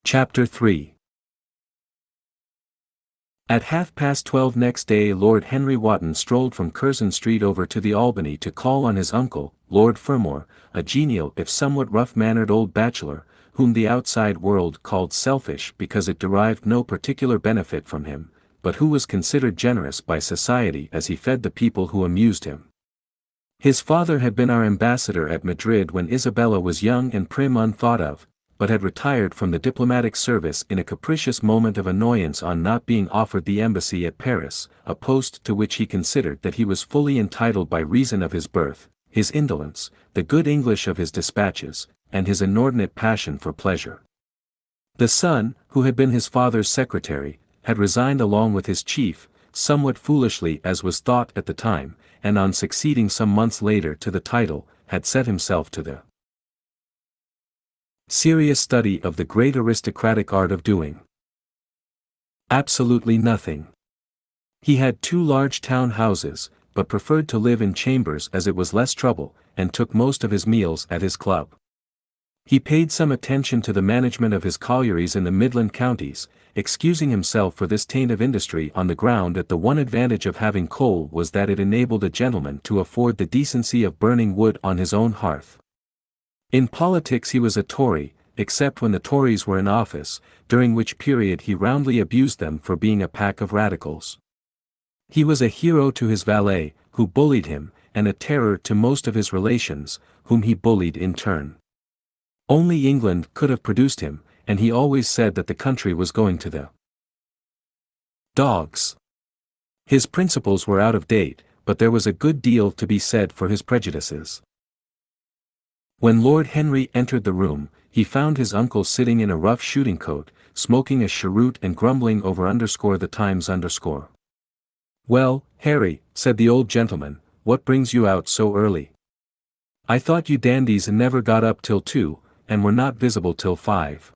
Chapter 3. At 12:30 next day Lord Henry Wotton strolled from Curzon Street over to the Albany to call on his uncle, Lord Fermor, a genial if somewhat rough-mannered old bachelor, whom the outside world called selfish because it derived no particular benefit from him, but who was considered generous by society as he fed the people who amused him. His father had been our ambassador at Madrid when Isabella was young and prim unthought of, but had retired from the diplomatic service in a capricious moment of annoyance on not being offered the embassy at Paris, a post to which he considered that he was fully entitled by reason of his birth, his indolence, the good English of his dispatches, and his inordinate passion for pleasure. The son, who had been his father's secretary, had resigned along with his chief, somewhat foolishly as was thought at the time, and on succeeding some months later to the title, had set himself to the serious study of the great aristocratic art of doing absolutely nothing. He had 2 large town houses, but preferred to live in chambers as it was less trouble, and took most of his meals at his club. He paid some attention to the management of his collieries in the Midland counties, excusing himself for this taint of industry on the ground that the one advantage of having coal was that it enabled a gentleman to afford the decency of burning wood on his own hearth. In politics he was a Tory, except when the Tories were in office, during which period he roundly abused them for being a pack of radicals. He was a hero to his valet, who bullied him, and a terror to most of his relations, whom he bullied in turn. Only England could have produced him, and he always said that the country was going to the dogs. His principles were out of date, but there was a good deal to be said for his prejudices. When Lord Henry entered the room, he found his uncle sitting in a rough shooting coat, smoking a cheroot and grumbling over _the Times _. "Well, Harry," said the old gentleman, "what brings you out so early? I thought you dandies never got up till 2, and were not visible till 5.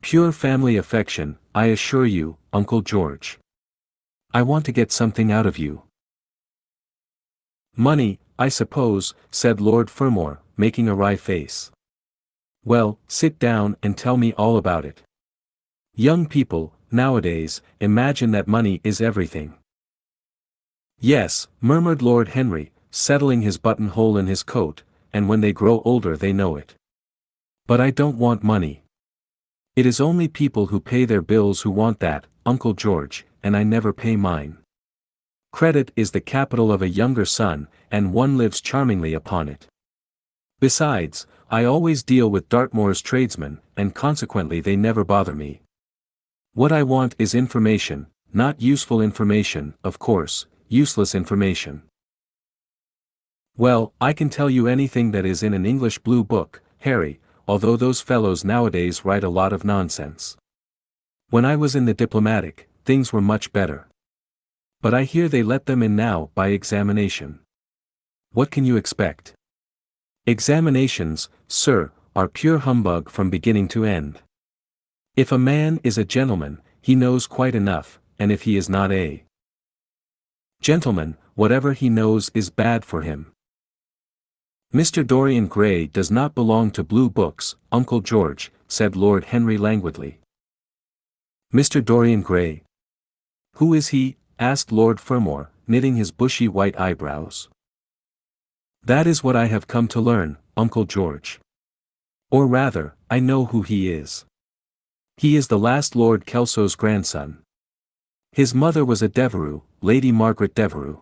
"Pure family affection, I assure you, Uncle George. I want to get something out of you." "Money, I suppose," said Lord Fermor, making a wry face. "Well, sit down and tell me all about it. Young people, nowadays, imagine that money is everything." "Yes," murmured Lord Henry, settling his buttonhole in his coat, "and when they grow older they know it. But I don't want money. It is only people who pay their bills who want that, Uncle George, and I never pay mine. Credit is the capital of a younger son, and one lives charmingly upon it. Besides, I always deal with Dartmoor's tradesmen, and consequently they never bother me. What I want is information, not useful information, of course, useless information. Well, I can tell you anything that is in an English blue book, Harry, although those fellows nowadays write a lot of nonsense. When I was in the diplomatic, things were much better. But I hear they let them in now by examination. What can you expect? Examinations, sir, are pure humbug from beginning to end. If a man is a gentleman, he knows quite enough, and if he is not a gentleman, whatever he knows is bad for him." "Mr. Dorian Gray does not belong to blue books, Uncle George," said Lord Henry languidly. "Mr. Dorian Gray? Who is he?" asked Lord Fermor, knitting his bushy white eyebrows. "That is what I have come to learn, Uncle George. Or rather, I know who he is. He is the last Lord Kelso's grandson. His mother was a Devereux, Lady Margaret Devereux.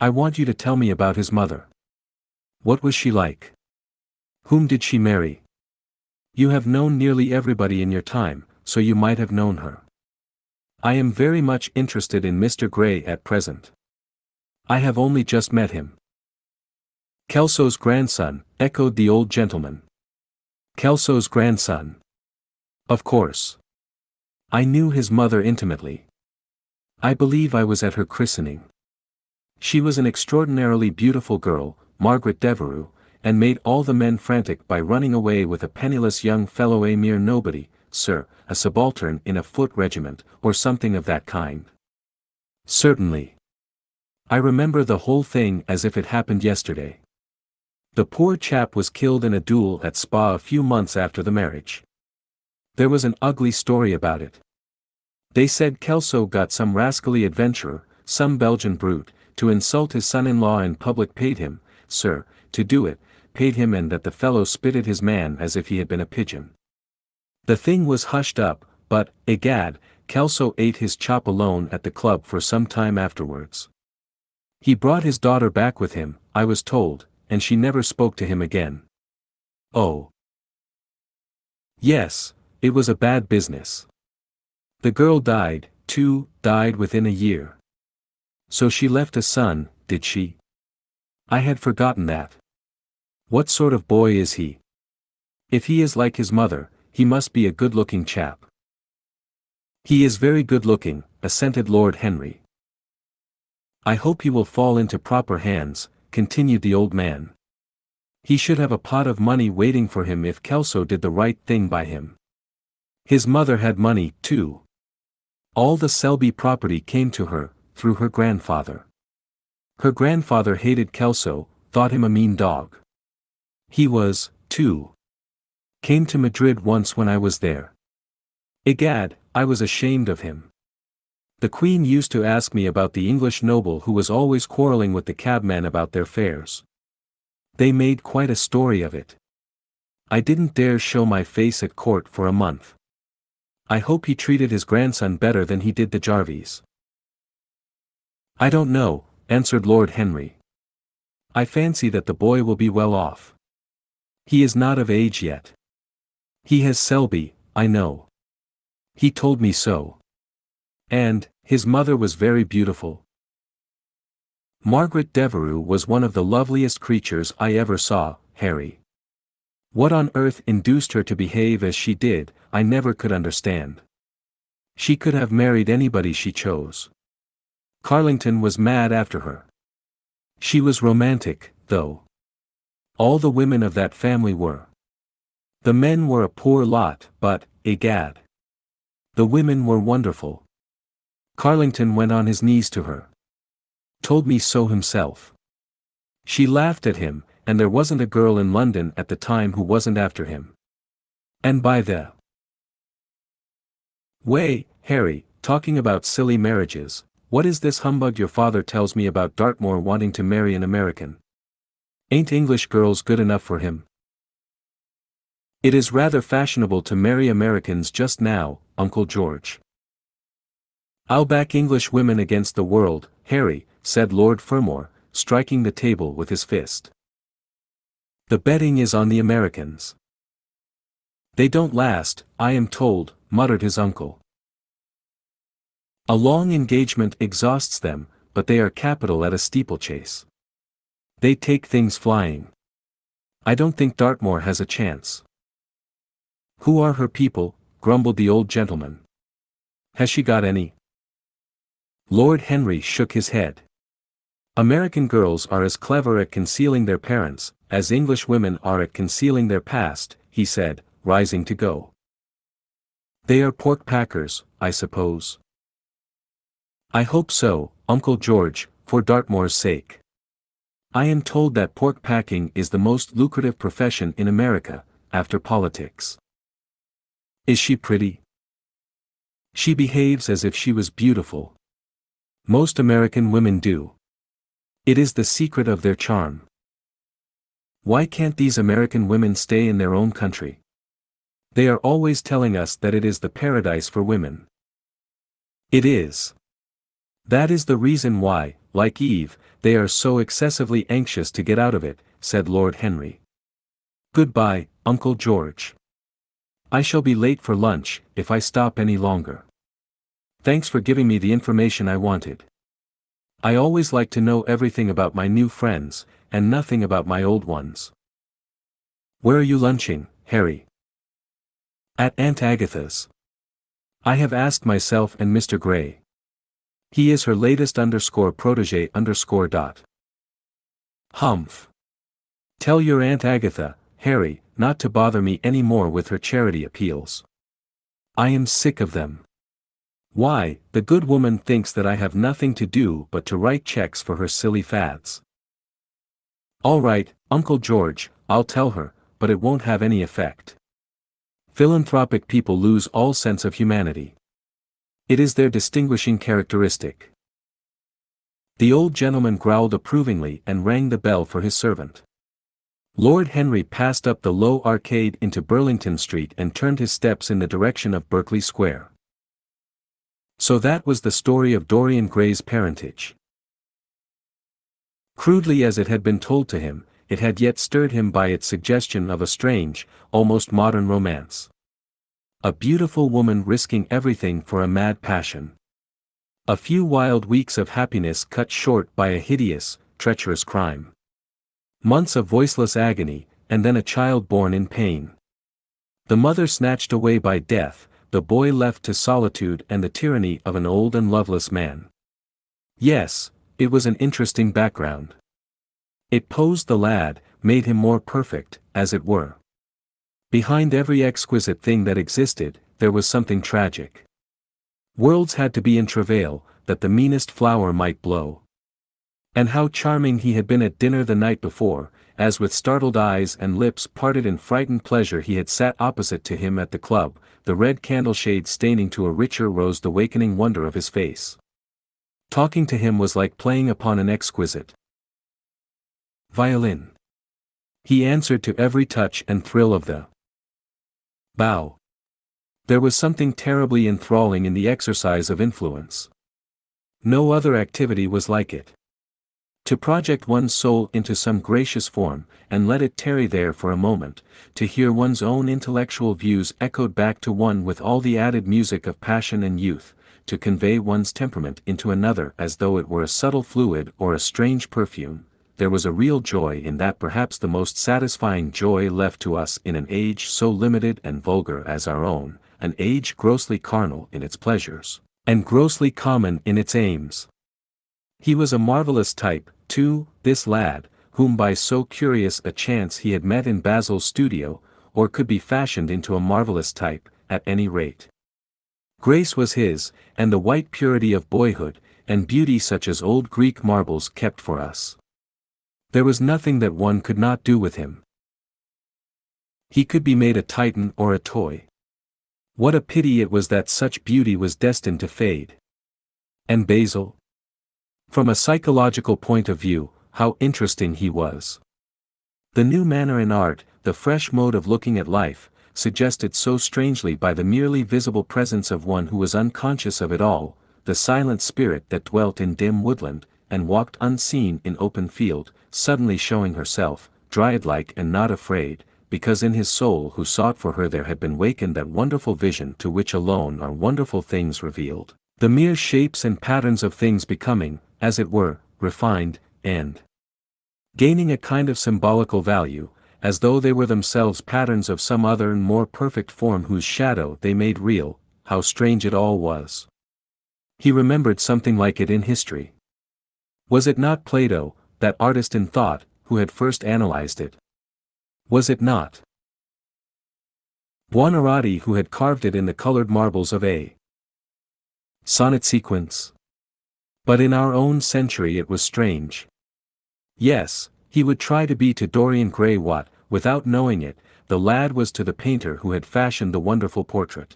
I want you to tell me about his mother. What was she like? Whom did she marry? You have known nearly everybody in your time, so you might have known her. I am very much interested in Mr. Gray at present. I have only just met him." "Kelso's grandson," echoed the old gentleman. "Kelso's grandson. Of course. I knew his mother intimately. I believe I was at her christening. She was an extraordinarily beautiful girl, Margaret Devereux, and made all the men frantic by running away with a penniless young fellow, a mere nobody, sir, a subaltern in a foot regiment, or something of that kind." "Certainly. I remember the whole thing as if it happened yesterday. The poor chap was killed in a duel at Spa a few months after the marriage. There was an ugly story about it. They said Kelso got some rascally adventurer, some Belgian brute, to insult his son-in-law in public, paid him, sir, to do it, paid him, and that the fellow spitted his man as if he had been a pigeon. The thing was hushed up, but, egad, Kelso ate his chop alone at the club for some time afterwards. He brought his daughter back with him, I was told, and she never spoke to him again. Oh. Yes, it was a bad business. The girl died, too, died within a year. So she left a son, did she? I had forgotten that. What sort of boy is he? If he is like his mother, he must be a good-looking chap. He is very good-looking, assented Lord Henry. I hope he will fall into proper hands, continued the old man. He should have a pot of money waiting for him if Kelso did the right thing by him. His mother had money, too. All the Selby property came to her, through her grandfather. Her grandfather hated Kelso, thought him a mean dog. He was, too. Came to Madrid once when I was there. Egad, I was ashamed of him. The Queen used to ask me about the English noble who was always quarrelling with the cabman about their fares. They made quite a story of it. I didn't dare show my face at court for a month. I hope he treated his grandson better than he did the Jarvies. I don't know, answered Lord Henry. I fancy that the boy will be well off. He is not of age yet. He has Selby, I know. He told me so. And, his mother was very beautiful. Margaret Devereux was one of the loveliest creatures I ever saw, Harry. What on earth induced her to behave as she did, I never could understand. She could have married anybody she chose. Carlington was mad after her. She was romantic, though. All the women of that family were. The men were a poor lot, but, egad, the women were wonderful. Carlington went on his knees to her. Told me so himself. She laughed at him, and there wasn't a girl in London at the time who wasn't after him. And by the way, Harry, talking about silly marriages, what is this humbug your father tells me about Dartmoor wanting to marry an American? Ain't English girls good enough for him? It is rather fashionable to marry Americans just now, Uncle George. I'll back English women against the world, Harry, said Lord Fermor, striking the table with his fist. The betting is on the Americans. They don't last, I am told, muttered his uncle. A long engagement exhausts them, but they are capital at a steeplechase. They take things flying. I don't think Dartmoor has a chance. Who are her people? Grumbled the old gentleman. Has she got any? Lord Henry shook his head. American girls are as clever at concealing their parents, as English women are at concealing their past, he said, rising to go. They are pork packers, I suppose. I hope so, Uncle George, for Dartmoor's sake. I am told that pork packing is the most lucrative profession in America, after politics. Is she pretty? She behaves as if she was beautiful. Most American women do. It is the secret of their charm. Why can't these American women stay in their own country? They are always telling us that it is the paradise for women. It is. That is the reason why, like Eve, they are so excessively anxious to get out of it, said Lord Henry. Goodbye, Uncle George. I shall be late for lunch, if I stop any longer. Thanks for giving me the information I wanted. I always like to know everything about my new friends, and nothing about my old ones. Where are you lunching, Harry? At Aunt Agatha's. I have asked myself and Mr. Gray. He is her latest _protege_. Humph. Tell your Aunt Agatha, Harry, not to bother me any more with her charity appeals. I am sick of them. Why, the good woman thinks that I have nothing to do but to write checks for her silly fads. All right, Uncle George, I'll tell her, but it won't have any effect. Philanthropic people lose all sense of humanity. It is their distinguishing characteristic. The old gentleman growled approvingly and rang the bell for his servant. Lord Henry passed up the low arcade into Burlington Street and turned his steps in the direction of Berkeley Square. So that was the story of Dorian Gray's parentage. Crudely as it had been told to him, it had yet stirred him by its suggestion of a strange, almost modern romance. A beautiful woman risking everything for a mad passion. A few wild weeks of happiness cut short by a hideous, treacherous crime. Months of voiceless agony, and then a child born in pain. The mother snatched away by death, the boy left to solitude and the tyranny of an old and loveless man. Yes, it was an interesting background. It posed the lad, made him more perfect, as it were. Behind every exquisite thing that existed, there was something tragic. Worlds had to be in travail, that the meanest flower might blow. And how charming he had been at dinner the night before, as with startled eyes and lips parted in frightened pleasure he had sat opposite to him at the club, the red candle shade staining to a richer rose the wakening wonder of his face. Talking to him was like playing upon an exquisite violin. He answered to every touch and thrill of the bow. There was something terribly enthralling in the exercise of influence. No other activity was like it. To project one's soul into some gracious form, and let it tarry there for a moment, to hear one's own intellectual views echoed back to one with all the added music of passion and youth, to convey one's temperament into another as though it were a subtle fluid or a strange perfume, there was a real joy in that, perhaps the most satisfying joy left to us in an age so limited and vulgar as our own, an age grossly carnal in its pleasures, and grossly common in its aims. He was a marvelous type, too, this lad, whom by so curious a chance he had met in Basil's studio, or could be fashioned into a marvelous type, at any rate. Grace was his, and the white purity of boyhood, and beauty such as old Greek marbles kept for us. There was nothing that one could not do with him. He could be made a Titan or a toy. What a pity it was that such beauty was destined to fade. And Basil? From a psychological point of view, how interesting he was. The new manner in art, the fresh mode of looking at life, suggested so strangely by the merely visible presence of one who was unconscious of it all, the silent spirit that dwelt in dim woodland, and walked unseen in open field, suddenly showing herself, dryad-like and not afraid, because in his soul who sought for her there had been wakened that wonderful vision to which alone are wonderful things revealed, the mere shapes and patterns of things becoming, as it were, refined, and gaining a kind of symbolical value, as though they were themselves patterns of some other and more perfect form whose shadow they made real. How strange it all was. He remembered something like it in history. Was it not Plato, that artist in thought, who had first analyzed it? Was it not Buonarroti who had carved it in the colored marbles of a sonnet sequence? But in our own century it was strange. Yes, he would try to be to Dorian Gray what, without knowing it, the lad was to the painter who had fashioned the wonderful portrait.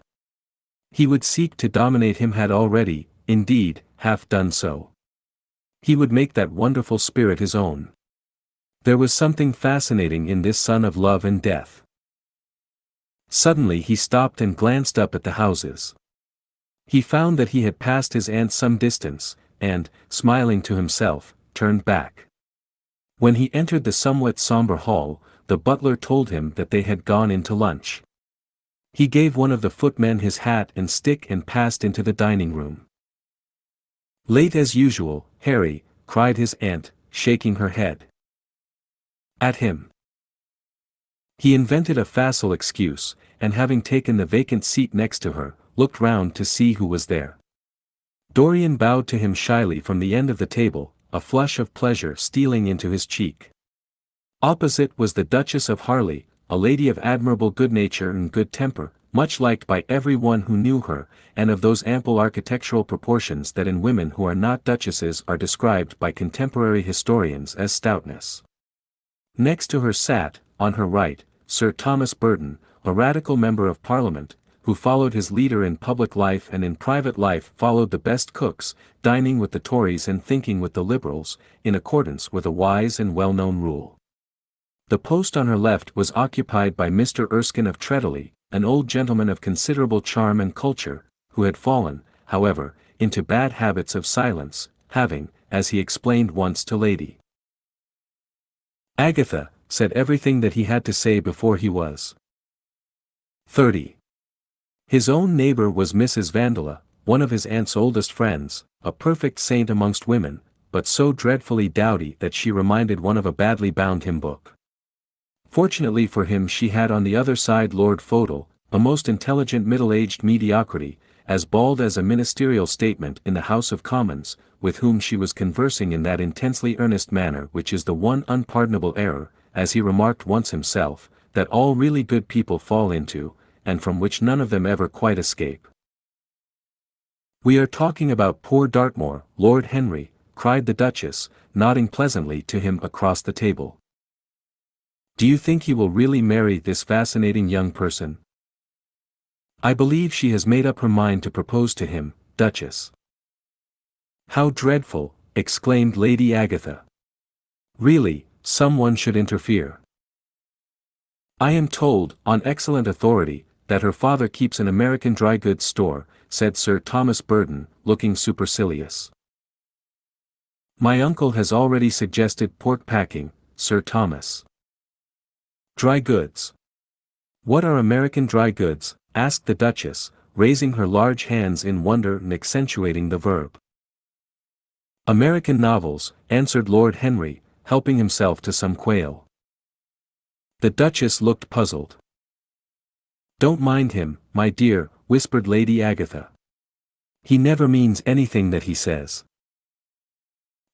He would seek to dominate him, had already, indeed, half done so. He would make that wonderful spirit his own. There was something fascinating in this son of love and death. Suddenly he stopped and glanced up at the houses. He found that he had passed his aunt some distance, and, smiling to himself, turned back. When he entered the somewhat somber hall, the butler told him that they had gone in to lunch. He gave one of the footmen his hat and stick and passed into the dining room. "Late as usual, Harry," cried his aunt, shaking her head at him. He invented a facile excuse, and having taken the vacant seat next to her, looked round to see who was there. Dorian bowed to him shyly from the end of the table, a flush of pleasure stealing into his cheek. Opposite was the Duchess of Harley, a lady of admirable good nature and good temper, much liked by every one who knew her, and of those ample architectural proportions that in women who are not duchesses are described by contemporary historians as stoutness. Next to her sat, on her right, Sir Thomas Burton, a radical member of parliament, who followed his leader in public life and in private life followed the best cooks, dining with the Tories and thinking with the Liberals, in accordance with a wise and well-known rule. The post on her left was occupied by Mr. Erskine of Treadley, an old gentleman of considerable charm and culture, who had fallen, however, into bad habits of silence, having, as he explained once to Lady Agatha, said everything that he had to say before he was 30. His own neighbor was Mrs. Vandeleur, one of his aunt's oldest friends, a perfect saint amongst women, but so dreadfully dowdy that she reminded one of a badly bound hymn book. Fortunately for him she had on the other side Lord Fodle, a most intelligent middle-aged mediocrity, as bald as a ministerial statement in the House of Commons, with whom she was conversing in that intensely earnest manner which is the one unpardonable error, as he remarked once himself, that all really good people fall into, and from which none of them ever quite escape. "We are talking about poor Dartmoor, Lord Henry," cried the Duchess, nodding pleasantly to him across the table. "Do you think he will really marry this fascinating young person?" "I believe she has made up her mind to propose to him, Duchess." "How dreadful!" exclaimed Lady Agatha. "Really, someone should interfere." "I am told, on excellent authority, that her father keeps an American dry goods store," said Sir Thomas Burton, looking supercilious. "My uncle has already suggested pork packing, Sir Thomas." "Dry goods. What are American dry goods?" asked the Duchess, raising her large hands in wonder and accentuating the verb. "American novels," answered Lord Henry, helping himself to some quail. The Duchess looked puzzled. "Don't mind him, my dear," whispered Lady Agatha. "He never means anything that he says."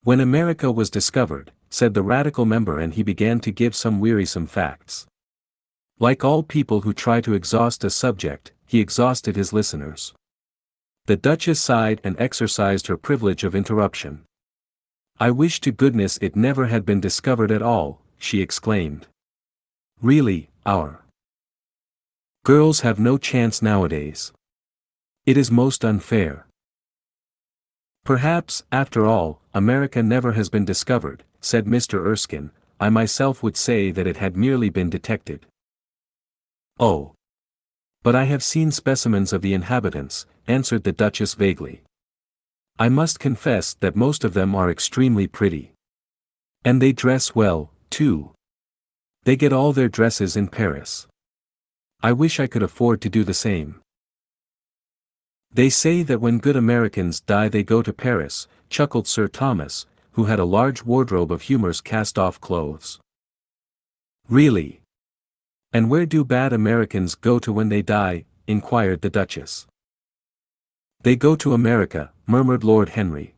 "When America was discovered," said the radical member, and he began to give some wearisome facts. Like all people who try to exhaust a subject, he exhausted his listeners. The Duchess sighed and exercised her privilege of interruption. "I wish to goodness it never had been discovered at all," she exclaimed. "Really, our girls have no chance nowadays. It is most unfair." "Perhaps, after all, America never has been discovered," said Mr. Erskine. "I myself would say that it had merely been detected." "Oh! But I have seen specimens of the inhabitants," answered the Duchess vaguely. "I must confess that most of them are extremely pretty. And they dress well, too. They get all their dresses in Paris. I wish I could afford to do the same." "They say that when good Americans die they go to Paris," chuckled Sir Thomas, who had a large wardrobe of Humour's cast-off clothes. "Really? And where do bad Americans go to when they die?" inquired the Duchess. "They go to America," murmured Lord Henry.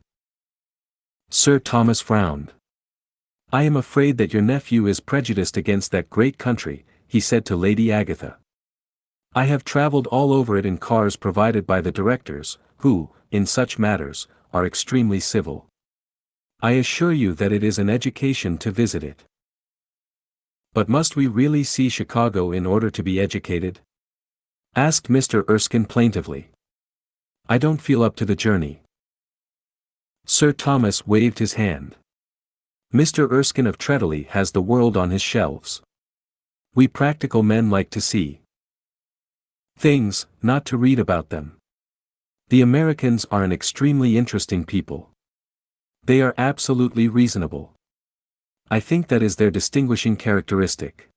Sir Thomas frowned. "I am afraid that your nephew is prejudiced against that great country," he said to Lady Agatha. "I have travelled all over it in cars provided by the directors, who, in such matters, are extremely civil. I assure you that it is an education to visit it." "But must we really see Chicago in order to be educated?" asked Mr. Erskine plaintively. "I don't feel up to the journey." Sir Thomas waved his hand. "Mr. Erskine of Treadley has the world on his shelves. We practical men like to see things, not to read about them. The Americans are an extremely interesting people. They are absolutely reasonable. I think that is their distinguishing characteristic."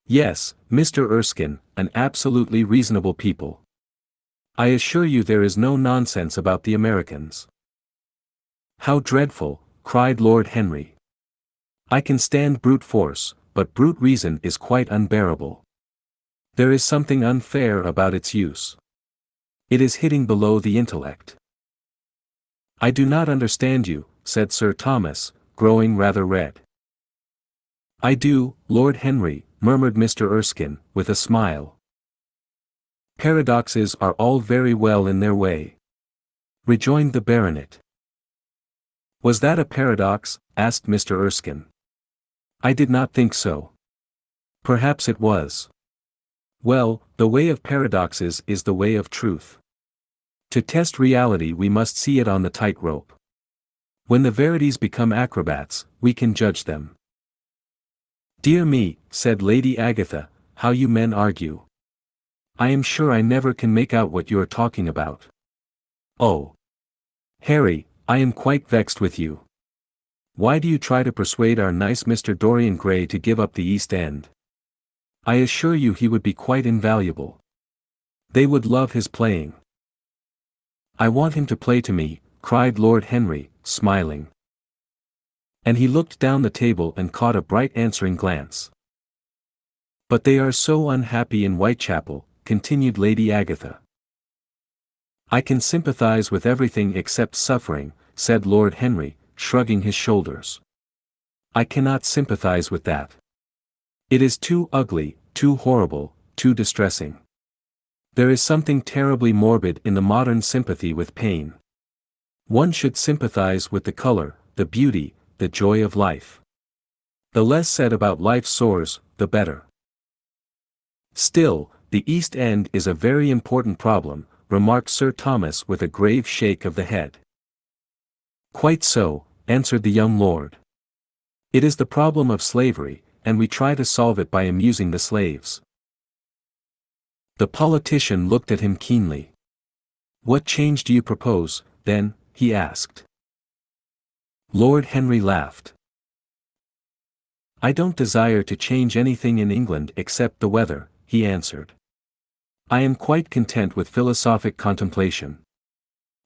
"Yes, Mr. Erskine, an absolutely reasonable people. I assure you there is no nonsense about the Americans." "How dreadful!" cried Lord Henry. "I can stand brute force, but brute reason is quite unbearable. There is something unfair about its use. It is hitting below the intellect." "I do not understand you," said Sir Thomas, growing rather red. "I do, Lord Henry," murmured Mr. Erskine, with a smile. "Paradoxes are all very well in their way," rejoined the baronet. "Was that a paradox?" asked Mr. Erskine. "I did not think so. Perhaps it was. Well, the way of paradoxes is the way of truth. To test reality we must see it on the tightrope. When the verities become acrobats, we can judge them. Dear me, said Lady Agatha, how you men argue. I am sure I never can make out what you are talking about. Oh. Harry, I am quite vexed with you. Why do you try to persuade our nice Mr. Dorian Gray to give up the East End? I assure you he would be quite invaluable. They would love his playing. I want him to play to me, cried Lord Henry, smiling. And he looked down the table and caught a bright answering glance. But they are so unhappy in Whitechapel, continued Lady Agatha. I can sympathize with everything except suffering, said Lord Henry, shrugging his shoulders. I cannot sympathize with that. It is too ugly, too horrible, too distressing. There is something terribly morbid in the modern sympathy with pain. One should sympathize with the color, the beauty, the joy of life. The less said about life's sores, the better. Still, the East End is a very important problem, remarked Sir Thomas with a grave shake of the head. Quite so, answered the young lord. It is the problem of slavery, and we try to solve it by amusing the slaves. The politician looked at him keenly. What change do you propose, then? He asked. Lord Henry laughed. I don't desire to change anything in England except the weather, he answered. I am quite content with philosophic contemplation.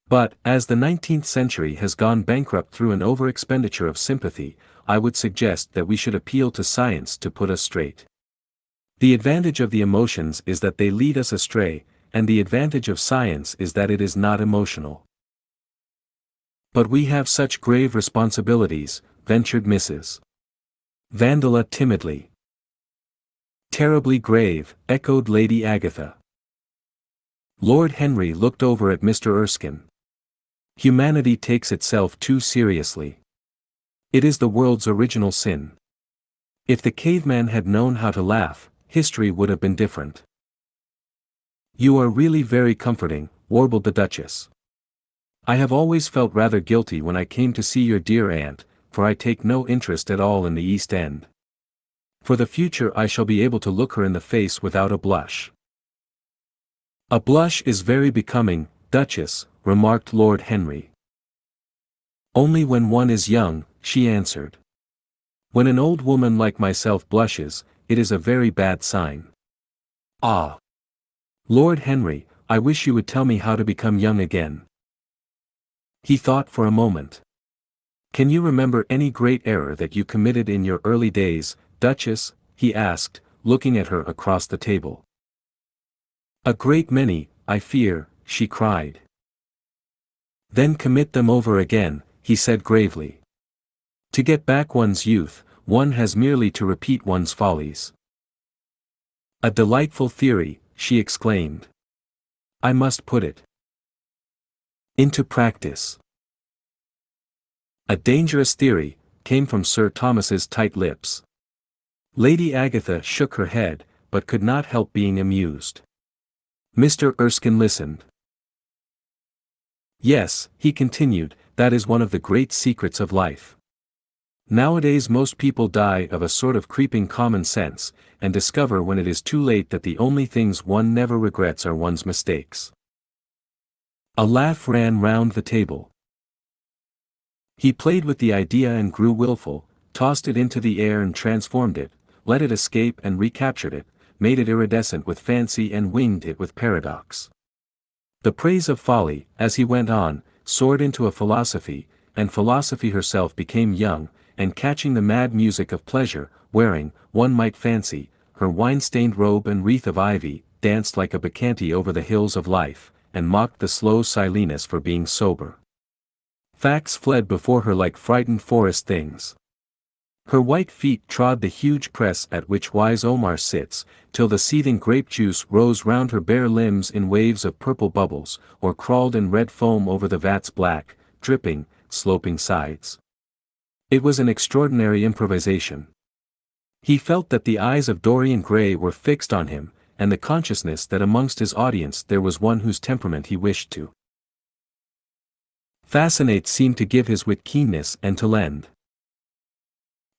But, as the 19th century has gone bankrupt through an over-expenditure of sympathy, I would suggest that we should appeal to science to put us straight. The advantage of the emotions is that they lead us astray, and the advantage of science is that it is not emotional. But we have such grave responsibilities, ventured Mrs. Vandeleur timidly. Terribly grave, echoed Lady Agatha. Lord Henry looked over at Mr. Erskine. Humanity takes itself too seriously. It is the world's original sin. If the caveman had known how to laugh, history would have been different. You are really very comforting, warbled the Duchess. I have always felt rather guilty when I came to see your dear aunt, for I take no interest at all in the East End. For the future I shall be able to look her in the face without a blush. A blush is very becoming, Duchess, remarked Lord Henry. Only when one is young, she answered. When an old woman like myself blushes, it is a very bad sign. Ah! Lord Henry, I wish you would tell me how to become young again. He thought for a moment. Can you remember any great error that you committed in your early days, Duchess? He asked, looking at her across the table. A great many, I fear, she cried. Then commit them over again, he said gravely. To get back one's youth, one has merely to repeat one's follies. A delightful theory, she exclaimed. I must put it into practice. A dangerous theory, came from Sir Thomas's tight lips. Lady Agatha shook her head, but could not help being amused. Mr. Erskine listened. Yes, he continued, that is one of the great secrets of life. Nowadays most people die of a sort of creeping common sense, and discover when it is too late that the only things one never regrets are one's mistakes. A laugh ran round the table. He played with the idea and grew willful, tossed it into the air and transformed it, let it escape and recaptured it, made it iridescent with fancy and winged it with paradox. The praise of folly, as he went on, soared into a philosophy, and philosophy herself became young, and catching the mad music of pleasure, wearing, one might fancy, her wine-stained robe and wreath of ivy, danced like a bacchante over the hills of life, and mocked the slow Silenus for being sober. Facts fled before her like frightened forest things. Her white feet trod the huge press at which wise Omar sits, till the seething grape juice rose round her bare limbs in waves of purple bubbles, or crawled in red foam over the vat's black, dripping, sloping sides. It was an extraordinary improvisation. He felt that the eyes of Dorian Gray were fixed on him, and the consciousness that amongst his audience there was one whose temperament he wished to fascinate seemed to give his wit keenness and to lend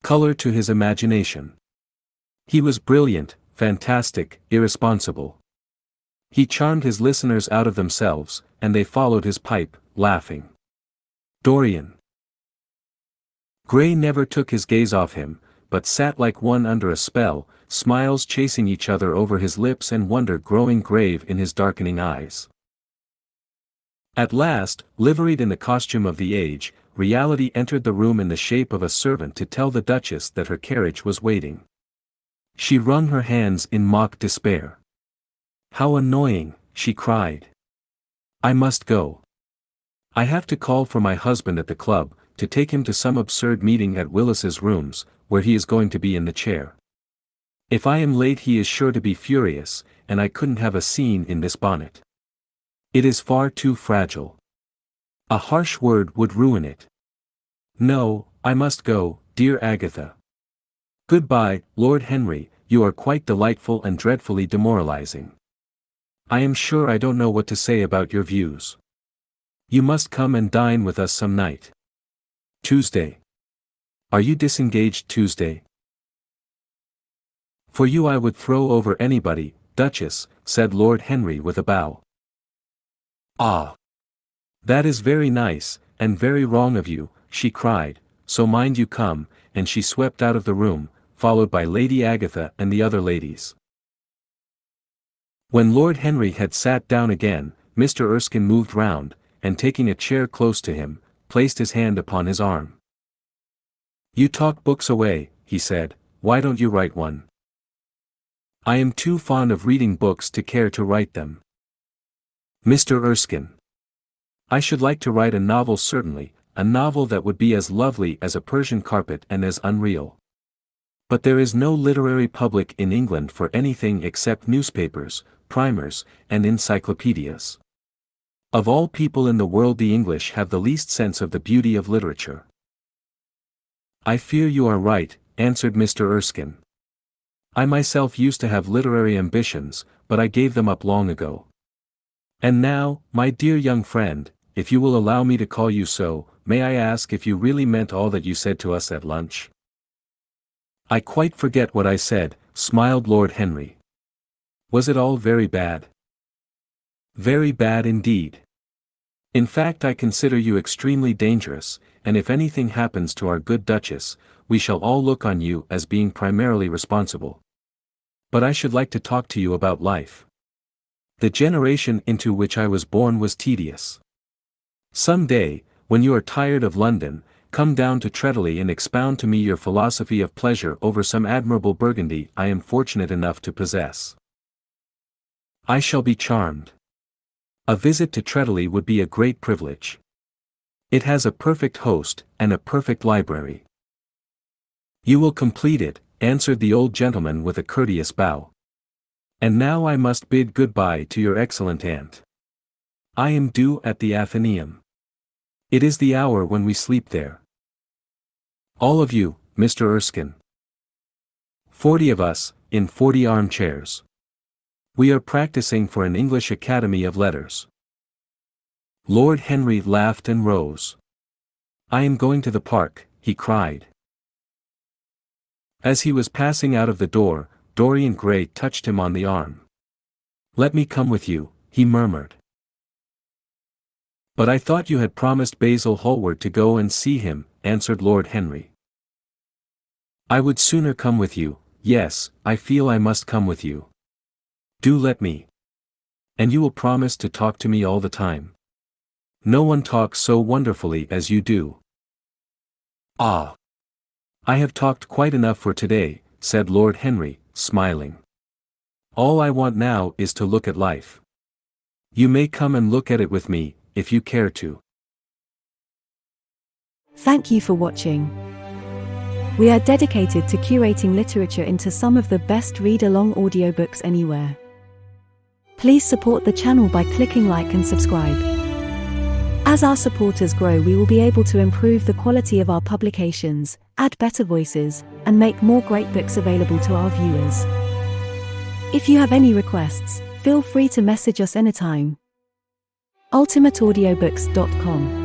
color to his imagination. He was brilliant, fantastic, irresponsible. He charmed his listeners out of themselves, and they followed his pipe, laughing. Dorian Gray never took his gaze off him, but sat like one under a spell, smiles chasing each other over his lips and wonder growing grave in his darkening eyes. At last, liveried in the costume of the age, reality entered the room in the shape of a servant to tell the Duchess that her carriage was waiting. She wrung her hands in mock despair. "How annoying," she cried. "I must go. I have to call for my husband at the club, to take him to some absurd meeting at Willis's rooms, where he is going to be in the chair. If I am late he is sure to be furious, and I couldn't have a scene in this bonnet. It is far too fragile. A harsh word would ruin it. No, I must go, dear Agatha. Goodbye, Lord Henry, you are quite delightful and dreadfully demoralizing. I am sure I don't know what to say about your views. You must come and dine with us some night. Tuesday. Are you disengaged Tuesday? For you I would throw over anybody, Duchess," said Lord Henry with a bow. "Ah! That is very nice, and very wrong of you," she cried, "so mind you come," and she swept out of the room, followed by Lady Agatha and the other ladies. When Lord Henry had sat down again, Mr. Erskine moved round, and taking a chair close to him, placed his hand upon his arm. "You talk books away," he said, "why don't you write one?" "I am too fond of reading books to care to write them." "Mr. Erskine. I should like to write a novel certainly, a novel that would be as lovely as a Persian carpet and as unreal. But there is no literary public in England for anything except newspapers, primers, and encyclopedias. Of all people in the world the English have the least sense of the beauty of literature." "I fear you are right," answered Mr. Erskine. "I myself used to have literary ambitions, but I gave them up long ago. And now, my dear young friend, if you will allow me to call you so, may I ask if you really meant all that you said to us at lunch?" "I quite forget what I said," smiled Lord Henry. "Was it all very bad?" "Very bad indeed. In fact I consider you extremely dangerous, and if anything happens to our good Duchess, we shall all look on you as being primarily responsible. But I should like to talk to you about life. The generation into which I was born was tedious. Some day, when you are tired of London, come down to Treadley and expound to me your philosophy of pleasure over some admirable Burgundy I am fortunate enough to possess. I shall be charmed. A visit to Treadley would be a great privilege. It has a perfect host, and a perfect library." "You will complete it," answered the old gentleman with a courteous bow. "And now I must bid good-bye to your excellent aunt. I am due at the Athenaeum. It is the hour when we sleep there. All of you, Mr. Erskine. 40 of us, in 40 armchairs. We are practicing for an English Academy of Letters." Lord Henry laughed and rose. "I am going to the park," he cried. As he was passing out of the door, Dorian Gray touched him on the arm. "Let me come with you," he murmured. "But I thought you had promised Basil Hallward to go and see him," answered Lord Henry. "I would sooner come with you, yes, I feel I must come with you. Do let me. And you will promise to talk to me all the time. No one talks so wonderfully as you do." "Ah! I have talked quite enough for today," said Lord Henry, smiling. "All I want now is to look at life. You may come and look at it with me, if you care to." Thank you for watching. We are dedicated to curating literature into some of the best read-along audiobooks anywhere. Please support the channel by clicking like and subscribe. As our supporters grow, we will be able to improve the quality of our publications, add better voices, and make more great books available to our viewers. If you have any requests, feel free to message us anytime. ultimateaudiobooks.com